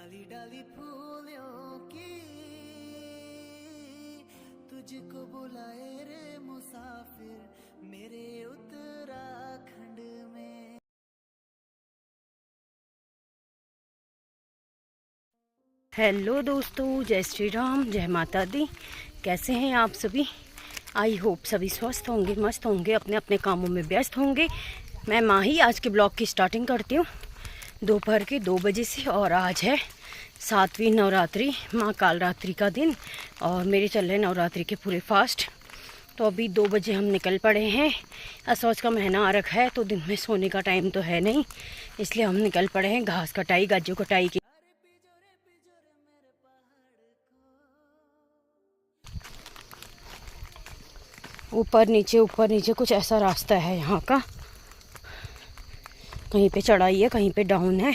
डाली डाली फूलों की तुझको बुलाए रे मुसाफिर मेरे उत्तराखंड में। हेलो दोस्तों, जय श्री राम, जय माता दी। कैसे हैं आप सभी? आई होप सभी स्वस्थ होंगे, मस्त होंगे, अपने अपने कामों में व्यस्त होंगे। मैं माही आज के ब्लॉग की स्टार्टिंग करती हूँ दोपहर के 2 बजे से। और आज है 7वीं नवरात्रि, माँ कालरात्रि का दिन, और मेरे चल रहे नवरात्रि के पूरे फास्ट। तो अभी 2 बजे हम निकल पड़े हैं। असौज का महीना आ रखा है तो दिन में सोने का टाइम तो है नहीं, इसलिए हम निकल पड़े हैं घास कटाई, गाजू कटाई की। ऊपर नीचे कुछ ऐसा रास्ता है यहाँ का। कहीं पे चढ़ाई है, कहीं पे डाउन है।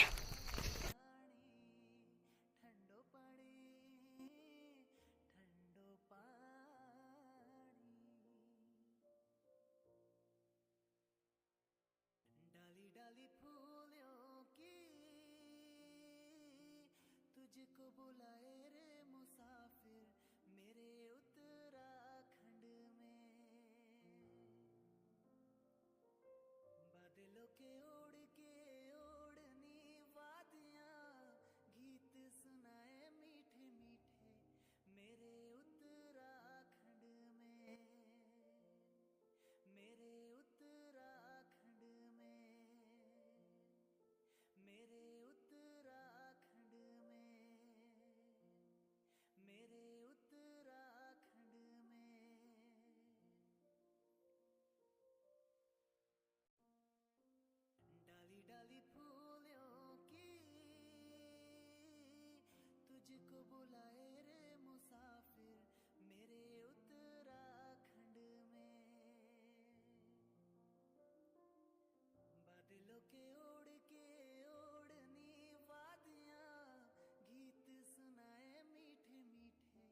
डाली डाली फूलों की तुझको बुलाए रे मुसाफिर मेरे उत्तराखंड में। बादलों के ओढ़नी वादियां गीत सुनाए मीठे मीठे मेरे उत्तराखंड में, मेरे उत्तराखंड में, मेरे उत्तराखंड में, मेरे उत्तराखंड में। डाली डाली फूलों की तुझको बुलाए रे मुसाफिर मेरे उत्तराखंड में। बादलों के ओढ़नी वादियां गीत सुनाए मीठे मीठे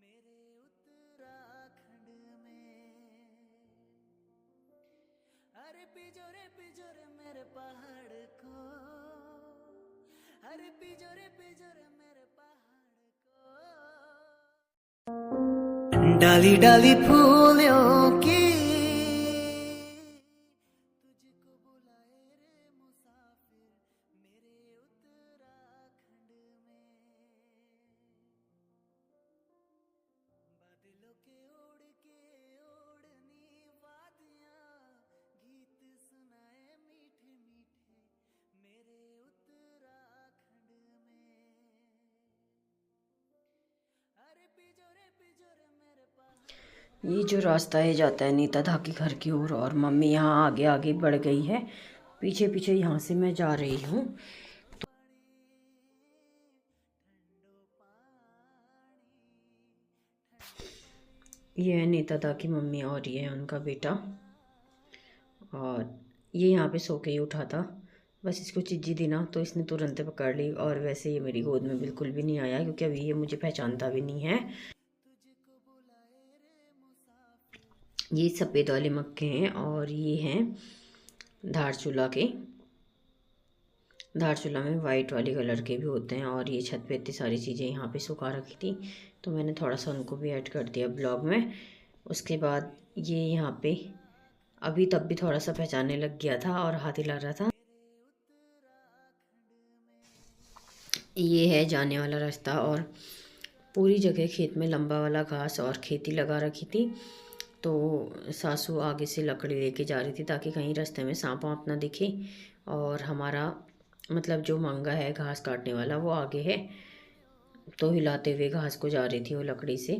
मेरे उत्तराखंड में। अरे पिजोरे मेरे पहाड़ को, अरे पिजोरे मेरे पहाड़ को। डाली डाली फूलों की तुझको बुलाए रे मुसाफिर मेरे उत्तराखंड में। बादलों के ओढ़नी वादियां गीत सुनाए मीठे मीठे मेरे उत्तराखंड में। अरे पिजोरे मेरे पहाड़। ये जो रास्ता है जाता है नीता के घर की ओर, और मम्मी यहाँ आगे आगे बढ़ गई है, पीछे पीछे यहाँ से मैं जा रही हूँ। ये है नीता की मम्मी और ये है उनका बेटा। और ये यहाँ पे सो के ही उठा था, बस इसको चिज्जी दी ना तो इसने तुरंत पकड़ ली। और वैसे ये मेरी गोद में बिल्कुल भी नहीं आया, क्योंकि अभी ये मुझे पहचानता भी नहीं है। ये सफ़ेद वाले मक्के हैं, और ये हैं धारचूला के। धारचूला में वाइट वाले कलर के भी होते हैं। और ये छत पे इतनी सारी चीज़ें यहाँ पे सुखा रखी थी, तो मैंने थोड़ा सा उनको भी ऐड कर दिया ब्लॉग में। उसके बाद ये यहाँ पे अभी तब भी थोड़ा सा पहचानने लग गया था और हाथ हिला रहा था। ये है जाने वाला रास्ता, और पूरी जगह खेत में लंबा वाला घास और खेती लगा रखी थी। तो सासू आगे से लकड़ी लेके जा रही थी ताकि कहीं रास्ते में सांप वाँप ना दिखे। और हमारा मतलब जो मंगा है घास काटने वाला वो आगे है, तो हिलाते हुए घास को जा रही थी वो लकड़ी से,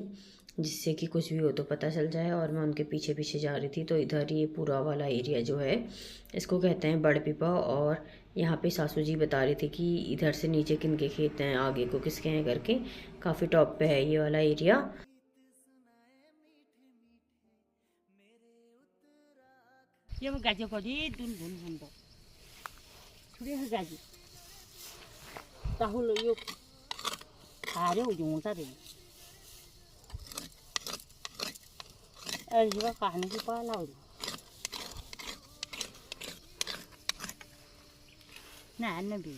जिससे कि कुछ भी हो तो पता चल जाए। और मैं उनके पीछे पीछे जा रही थी। तो इधर ये पूरा वाला एरिया जो है इसको कहते हैं बड़ पिपा। और यहाँ पे सासू जी बता रही थी कि इधर से नीचे किन के खेत हैं, आगे को किसके हैं करके। काफ़ी टॉप पे है ये वाला एरिया। ये मैं गाजी को दी दून दून बंदो छुरी है गाजी ताहुल यो खारे हो जो होता रे ऐसी कहानी की पाला हो ना भी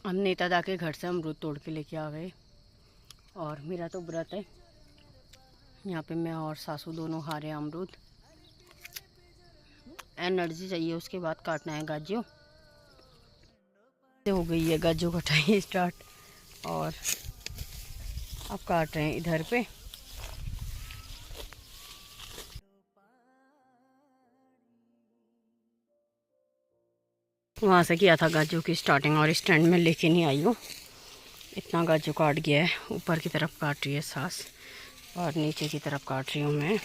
हम नेता के घर से अमरूद तोड़ के लेके आ गए और मेरा तो व्रत है। यहाँ पे मैं और सासू दोनों खा रहे हैं अमरूद। एनर्जी चाहिए, उसके बाद काटना है गाजो। हो गई है गाजो कटाई स्टार्ट और अब काट रहे हैं इधर पे। वहाँ से किया था गाजो की स्टार्टिंग और स्टैंड में लेके नहीं आई हूँ। इतना गाजो काट गया है। ऊपर की तरफ काट रही है सास और नीचे की तरफ काट रही हूँ मैं।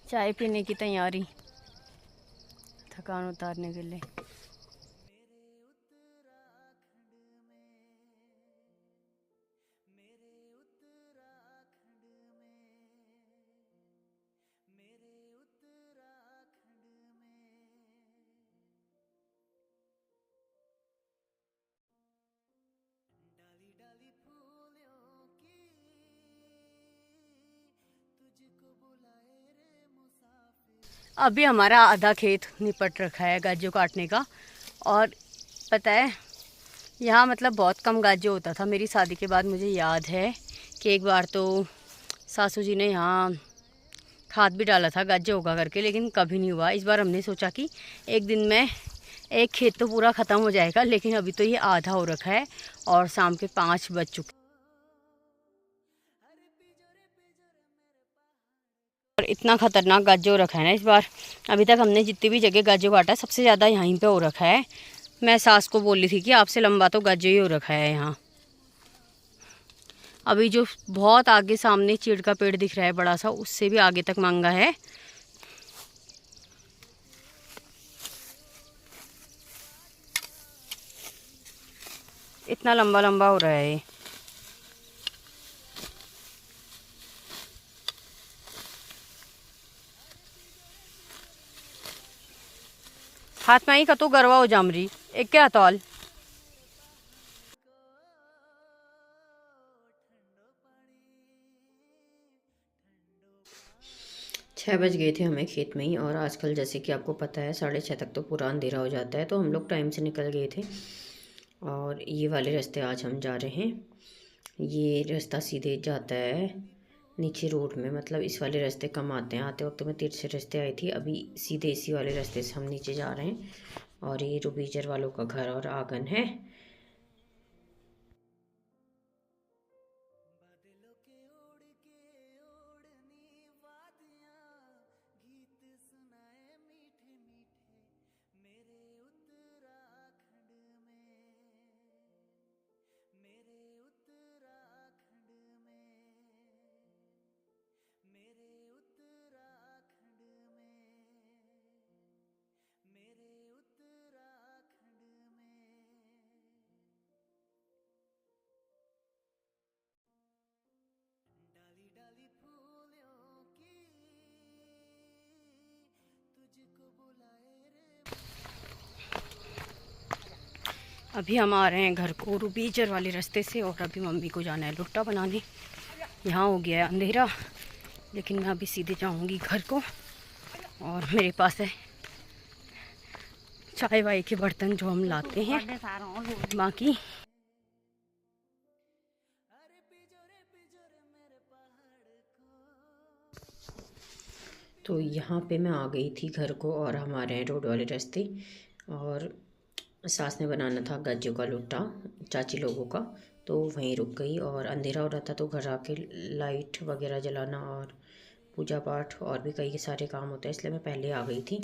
चाय पीने की तैयारी, थकान उतारने के लिए। अभी हमारा आधा खेत निपट रखा है गाजो काटने का। और पता है यहाँ मतलब बहुत कम गाजो होता था। मेरी शादी के बाद मुझे याद है कि एक बार तो सासू जी ने यहाँ खाद भी डाला था गाजो होगा करके, लेकिन कभी नहीं हुआ। इस बार हमने सोचा कि एक दिन में एक खेत तो पूरा ख़त्म हो जाएगा, लेकिन अभी तो ये आधा हो रखा है और शाम के 5 बज चुके। और इतना खतरनाक गाजो रखा है ना इस बार। अभी तक हमने जितनी भी जगह गाजो काटा है सबसे ज़्यादा यहीं पे हो रखा है। मैं सास को बोली थी कि आपसे लंबा तो गाजो ही हो रखा है यहाँ। अभी जो बहुत आगे सामने चीड़ का पेड़ दिख रहा है बड़ा सा, उससे भी आगे तक मांगा है। इतना लंबा लंबा हो रहा है। हाथ में ही कतो गरवा हो जामरी एक क्या तौल। 6 बज गए थे हमें खेत में ही। और आजकल जैसे कि आपको पता है 6:30 तक तो पूरा अंधेरा हो जाता है, तो हम लोग टाइम से निकल गए थे। और ये वाले रास्ते आज हम जा रहे हैं। ये रास्ता सीधे जाता है नीचे रोड में, मतलब इस वाले रास्ते कम आते हैं। आते वक्त मैं तिरछे रास्ते आई थी, अभी सीधे इसी वाले रास्ते से हम नीचे जा रहे हैं। और ये रुबीजर वालों का घर और आंगन है। अभी हम आ रहे हैं घर को रुबीजर वाले रास्ते से। और अभी मम्मी को जाना है लुट्टा बनाने। यहाँ हो गया है अंधेरा, लेकिन मैं अभी सीधे जाऊंगी घर को। और मेरे पास है चाय वाय के बर्तन जो हम लाते हैं बाकी। तो यहाँ पे मैं आ गई थी घर को और हमारे हैं रोड वाले रास्ते। और सास ने बनाना था गाजर का लुट्टा चाची लोगों का, तो वहीं रुक गई। और अंधेरा हो रहा था तो घर आके लाइट वगैरह जलाना और पूजा पाठ और भी कई सारे काम होते हैं, इसलिए मैं पहले आ गई थी।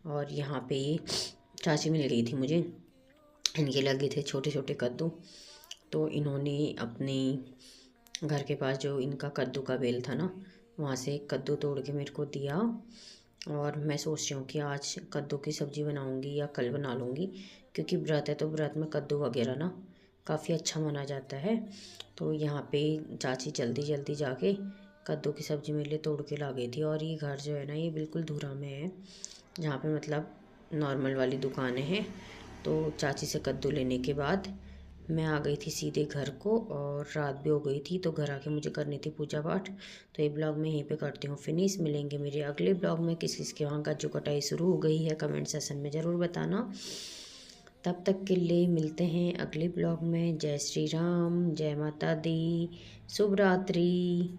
और यहाँ पे ये चाची मिल गई थी मुझे। इनके लगे थे छोटे छोटे कद्दू, तो इन्होंने अपने घर के पास जो इनका कद्दू का बेल था ना, वहाँ से कद्दू तोड़ के मेरे को दिया। और मैं सोच रही हूँ कि आज कद्दू की सब्ज़ी बनाऊँगी या कल बना लूँगी, क्योंकि व्रत है तो व्रत में कद्दू वगैरह ना काफ़ी अच्छा माना जाता है। तो यहाँ पे चाची जल्दी जल्दी जाके कद्दू की सब्ज़ी मेरे लिए तोड़ के ला गई थी। और ये घर जो है ना ये बिल्कुल धूरा में है, जहाँ पे मतलब नॉर्मल वाली दुकानें हैं। तो चाची से कद्दू लेने के बाद मैं आ गई थी सीधे घर को और रात भी हो गई थी, तो घर आके मुझे करनी थी पूजा पाठ। तो ये ब्लॉग मैं यहीं पे करती हूँ फिनिश। मिलेंगे मेरे अगले ब्लॉग में। किस किस के वहाँ कज्जू कटाई शुरू हो गई है कमेंट सेशन में ज़रूर बताना। तब तक के लिए मिलते हैं अगले ब्लॉग में। जय श्री राम, जय माता दी, शुभ रात्रि।